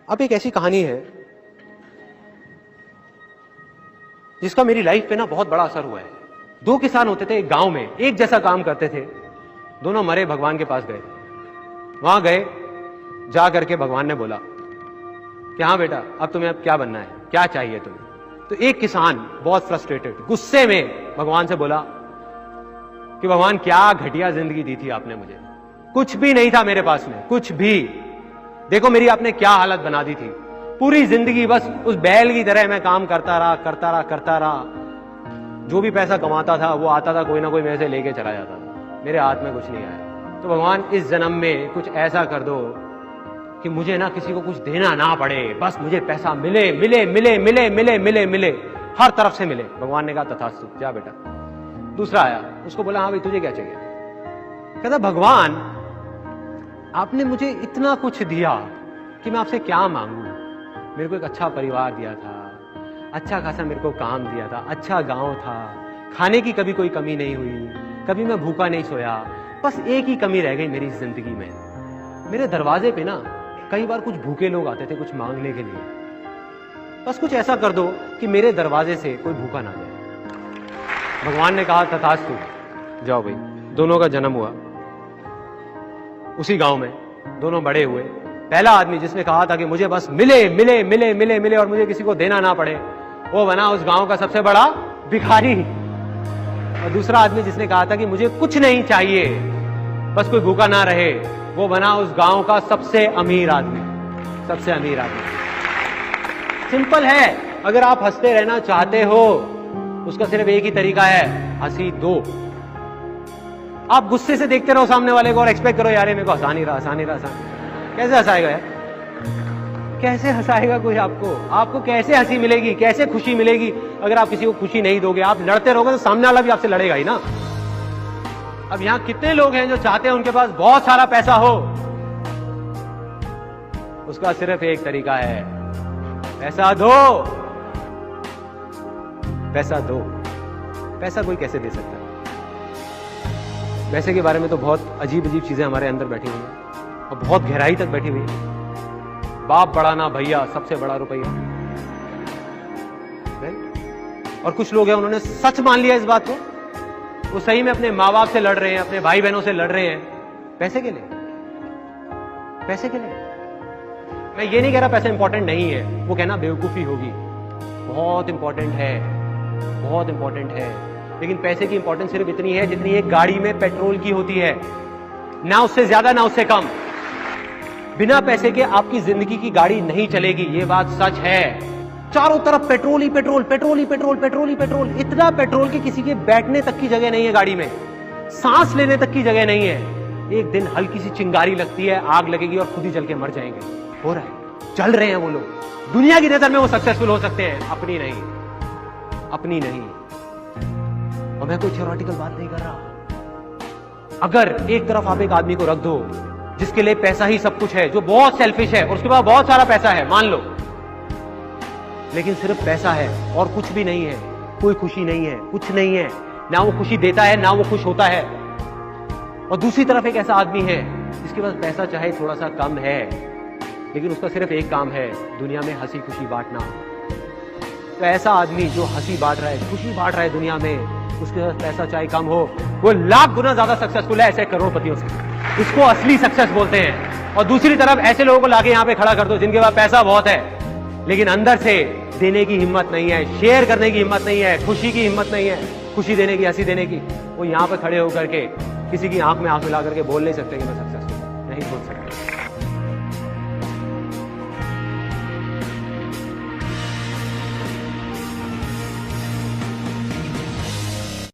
अब एक ऐसी कहानी है जिसका मेरी लाइफ पे ना बहुत बड़ा असर हुआ है। दो किसान होते थे एक गांव में, एक जैसा काम करते थे, दोनों मरे, भगवान के पास गए। वहां गए, जा करके भगवान ने बोला कि हाँ बेटा, अब तुम्हें अब क्या बनना है, क्या चाहिए तुम्हें। तो एक किसान बहुत फ्रस्ट्रेटेड, गुस्से में भगवान से बोला कि भगवान क्या घटिया जिंदगी दी थी आपने मुझे, कुछ भी नहीं था मेरे पास में, कुछ भी। देखो मेरी आपने क्या हालत बना दी थी, पूरी जिंदगी बस उस बैल की तरह मैं काम करता रहा। जो भी पैसा कमाता था वो आता था, कोई ना कोई मेरे से लेके चला जाता था, मेरे हाथ में कुछ नहीं आया। तो भगवान इस जन्म में कुछ ऐसा कर दो कि मुझे ना किसी को कुछ देना ना पड़े, बस मुझे पैसा मिले मिले मिले मिले मिले मिले मिले, हर तरफ से मिले। भगवान ने कहा तथास्तु, जा बेटा। दूसरा आया, उसको बोला हाँ भाई तुझे क्या चाहिए। कहता भगवान आपने मुझे इतना कुछ दिया कि मैं आपसे क्या मांगू। मेरे को एक अच्छा परिवार दिया था, अच्छा खासा मेरे को काम दिया था, अच्छा गांव था, खाने की कभी कोई कमी नहीं हुई, कभी मैं भूखा नहीं सोया। बस एक ही कमी रह गई मेरी जिंदगी में, मेरे दरवाजे पे ना कई बार कुछ भूखे लोग आते थे कुछ मांगने के लिए। बस कुछ ऐसा कर दो कि मेरे दरवाजे से कोई भूखा ना जाए। भगवान ने कहा तथास्तु, जाओ भाई। दोनों का जन्म हुआ उसी गांव में, दोनों बड़े हुए। पहला आदमी जिसने कहा था कि मुझे बस मिले मिले मिले मिले मिले और मुझे किसी को देना ना पड़े, वो बना उस गांव का सबसे बड़ा भिखारी। और दूसरा आदमी जिसने कहा था कि मुझे कुछ नहीं चाहिए, बस कोई भूखा ना रहे, वो बना उस गांव का सबसे अमीर आदमी, सबसे अमीर आदमी। सिंपल है, अगर आप हंसते रहना चाहते हो उसका सिर्फ एक ही तरीका है, हंसी दो। आप गुस्से से देखते रहो सामने वाले को और एक्सपेक्ट करो यार मेरे को हंसा नहीं रहा। कैसे हंसाएगा यार, कैसे हंसाएगा कोई आपको? आपको कैसे हंसी मिलेगी, कैसे खुशी मिलेगी अगर आप किसी को खुशी नहीं दोगे? आप लड़ते रहोगे तो सामने वाला भी आपसे लड़ेगा ही ना। अब यहां कितने लोग हैं जो चाहते हैं उनके पास बहुत सारा पैसा हो? उसका सिर्फ एक तरीका है, पैसा दो, पैसा दो। पैसा कोई कैसे दे सकता है? पैसे के बारे में तो बहुत अजीब अजीब चीजें हमारे अंदर बैठी हुई हैं और बहुत गहराई तक बैठी हुई है। बाप बड़ा ना भैया, सबसे बड़ा रुपया। और कुछ लोग हैं उन्होंने सच मान लिया इस बात को, वो सही में अपने माँ बाप से लड़ रहे हैं, अपने भाई बहनों से लड़ रहे हैं, पैसे के लिए, पैसे के लिए। मैं ये नहीं कह रहा पैसा इंपॉर्टेंट नहीं है, वो कहना बेवकूफी होगी। बहुत इंपॉर्टेंट है, बहुत इंपॉर्टेंट है, लेकिन पैसे की इंपॉर्टेंस सिर्फ इतनी है जितनी एक गाड़ी में पेट्रोल की होती है, ना उससे ज्यादा ना उससे कम। बिना पैसे के आपकी जिंदगी की गाड़ी नहीं चलेगी, ये बात सच है। चारों तरफ पेट्रोल ही पेट्रोल, पेट्रोल ही पेट्रोल, पेट्रोल ही पेट्रोल। इतना पेट्रोल कि किसी के बैठने तक की जगह नहीं है गाड़ी में, सांस लेने तक की जगह नहीं है। एक दिन हल्की सी चिंगारी लगती है, आग लगेगी और खुद ही जल के मर जाएंगे। हो रहा है, चल रहे हैं वो लोग। दुनिया की नजर में वो सक्सेसफुल हो सकते हैं, अपनी नहीं, अपनी नहीं। और मैं कोई थ्योरेटिकल बात नहीं कर रहा। अगर एक तरफ आप एक आदमी को रख दो जिसके लिए पैसा ही सब कुछ है, जो बहुत सेल्फिश है और उसके पास बहुत सारा पैसा है, मान लो, लेकिन सिर्फ पैसा है और कुछ भी नहीं है, कोई खुशी नहीं है, कुछ नहीं है, ना वो खुशी देता है ना वो खुश होता है। और दूसरी तरफ एक ऐसा आदमी है जिसके पास पैसा चाहे थोड़ा सा कम है, लेकिन उसका सिर्फ एक काम है, दुनिया में हंसी खुशी बांटना। तो ऐसा आदमी जो हंसी बांट रहा है, खुशी बांट रहा है दुनिया में, उसके पास पैसा चाहे कम हो, वो लाख गुना ज्यादा सक्सेसफुल है ऐसे करोड़पतियों से। इसको असली सक्सेस बोलते हैं। और दूसरी तरफ ऐसे लोगों को लाके यहां पे खड़ा कर दो जिनके पास पैसा बहुत है, लेकिन अंदर से देने की हिम्मत नहीं है, शेयर करने की हिम्मत नहीं है, खुशी की हिम्मत नहीं है, खुशी देने की, हंसी देने की। वो यहां पे खड़े होकर के किसी की आंख में आंख मिला करके बोल नहीं सकते कि मैं सक्सेसफुल, नहीं बोल सकते।